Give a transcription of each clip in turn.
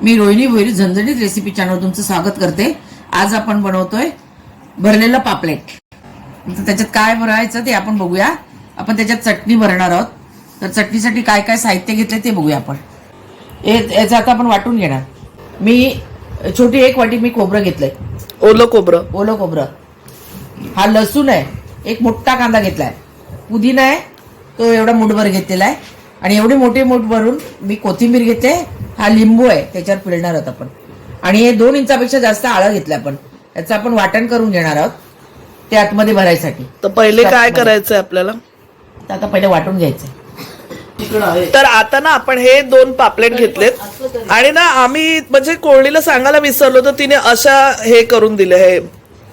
मी रोहिणी भोईर झणझणीत recipe channel तुमचं स्वागत करते। आज आपण बनवतोय भरलेलं पापलेट। त्याच्यात काय भरायचं ते आपण बघूया। आपण त्याच्यात चटणी भरणार आहोत, तर चटणीसाठी काय काय साहित्य घेतले ते बघूया आपण। याचं आता आपण वाटून घेणार। मी छोटी एक वाटी मी खोबरं घेतलंय, ओलं खोबरं। हा लसूण आहे, एक मोठा कांदा घेतलाय, पुदिना आहे तो एवढा मुठभर घेतलेला आहे, आणि एवढे मोठे मूठ भरून मी कोथिंबीर घेते। हा लिंबू आहे, त्याच्यावर पिळणार आहोत आपण, आणि हे 2 इंचापेक्षा जास्त आळं घेतलं आपण। याचं आपण वाटण करून घेणार आहोत ते आतमध्ये भरायसाठी। तर पहिले काय करायचंय आपल्याला? तर आता पहिले वाटून घ्यायचं। तर आता ना आपण हे 2 पापलेट घेतलेत, आणि ना आम्ही म्हणजे कोळीला सांगायला विसरलो, तर तिने अशा हे करून दिले, हे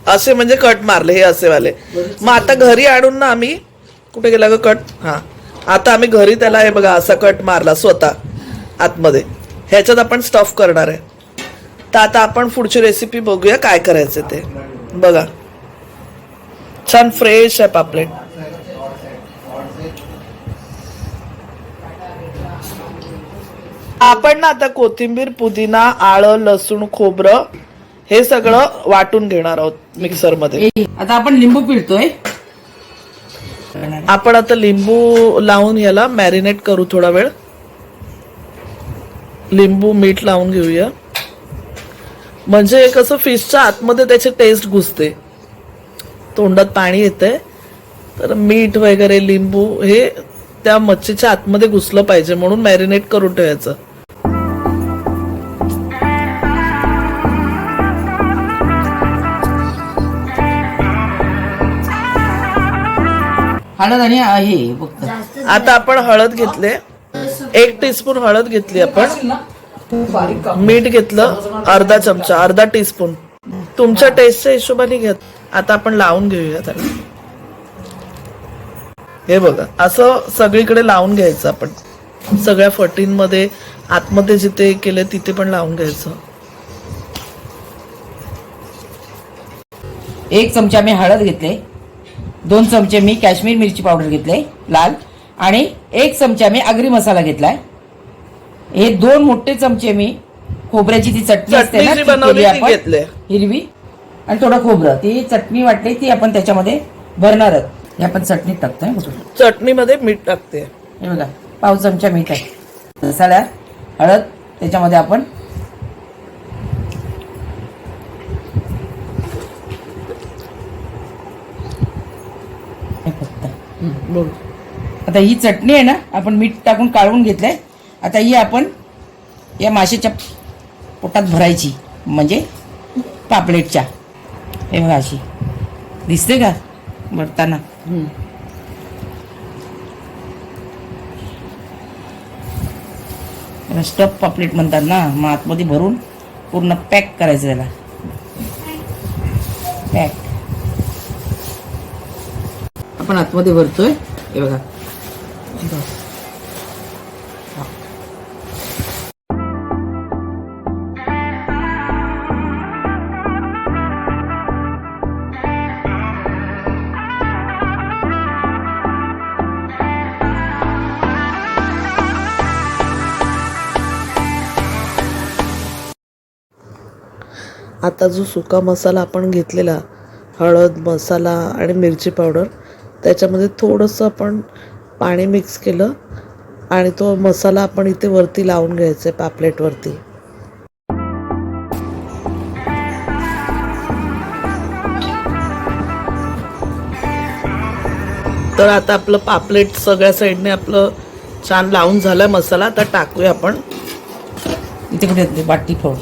असे म्हणजे कट मारले, हे असे वाले। मग आता घरी आणून ना आम्ही, कुठे गेला ग कट? हा, आता आम्ही घरी त्याला हे बघा असा कट मारला स्वतः आतमध्ये। ह्याच्यात आपण स्टफ करणार आहे। तर आता आपण पुढची रेसिपी बघूया काय करायचं ते। बघा छान फ्रेश आहे पापलेट। आपण ना आता कोथिंबीर, पुदिना, आलं, लसूण, खोबरं हे सगळं वाटून घेणार आहोत मिक्सर मध्ये। आता आपण लिंबू पिळतोय। आपण आता लिंबू लावून याला मॅरिनेट करू थोडा वेळ। लिंबू मीठ लावून घेऊया, म्हणजे कसं फिशच्या आतमध्ये त्याची टेस्ट घुसते, तोंडात पाणी येते। तर मीठ वगैरे लिंबू हे त्या मच्छीच्या आतमध्ये घुसलं पाहिजे, म्हणून मॅरिनेट करून ठेवायचं। हळद आणि हे फक्त। आता आपण हळद घेतले, 1 टीस्पून हळद घेतली आपण। मीठ घेतलं अर्धा चमचा, अर्धा टीस्पून, तुमच्या टेस्टच्या हिशोबाने घ्या। आता आपण लावून घेऊया त्याला। हे बघा असं सगळीकडे लावून घ्यायचं आपण, सगळ्या फटींमध्ये, आतमध्ये जिथे केले तिथे पण लावून घ्यायचं। 1 चमचा मी हळद घेतले, 2 चमचे मी काश्मीर मिरची पावडर घेतले लाल, आणि 1 चमचा मी आगरी मसाला घेतलाय। हे 2 मोठे चमचे मी खोबऱ्याची ती चटणी असते ना, ती केली आपण हिरवी, आणि थोडं खोबरं, ती चटणी वाटली ती आपण त्याच्यामध्ये भरणार आहोत। हे आपण चटणीत टाकतोय, चटणीमध्ये मीठ टाकते। हे बघा पाव चमचा मीठ आहे, मसाला, हळद, त्याच्यामध्ये आपण आता ही चटणी आहे ना, आपण मीठ टाकून काढून घेतलंय। आता ही आपण या माशाच्या पोटात भरायची, म्हणजे पापलेटच्या। हे बघा अशी दिसते का भरताना? स्टफ पापलेट म्हणतात ना, मग आतमध्ये भरून पूर्ण पॅक करायचं त्याला, पॅक आपण आतमध्ये भरतोय। हे बघा आता जो सुका मसाला आपण घेतलेला, हळद, मसाला आणि मिरची पावडर, त्याच्यामध्ये थोडंसं आपण पाणी मिक्स केलं, आणि तो मसाला आपण इथे वरती लावून घ्यायचा आहे पापलेटवरती। तर आता आपलं पापलेट सगळ्या साईडने आपलं छान लावून झालं मसाला। आता टाकूया आपण इथे, कुठे वाटी फोड।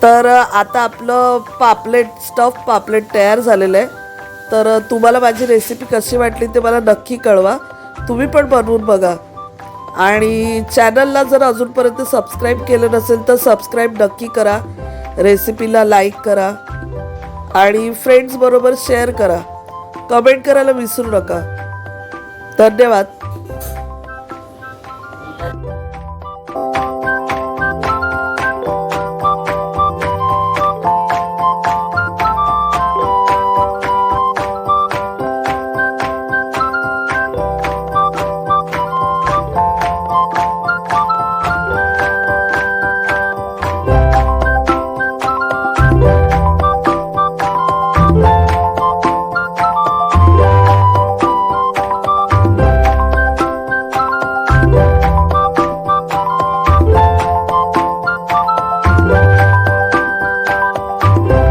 तर आता आपलं पापलेट स्टफ पापलेट तयार झालेलं आहे. तर तुम्हाला माझी रेसिपी कशी वाटली ते मला नक्की कळवा. तुम्ही पण बनवून बघा. आणि चॅनलला जर अजूनपर्यंत सबस्क्राईब केलं नसेल तर सबस्क्राईब नक्की करा. रेसिपीला लाईक करा आणि फ्रेंड्सबरोबर शेअर करा. कमेंट करायला विसरू नका. धन्यवाद.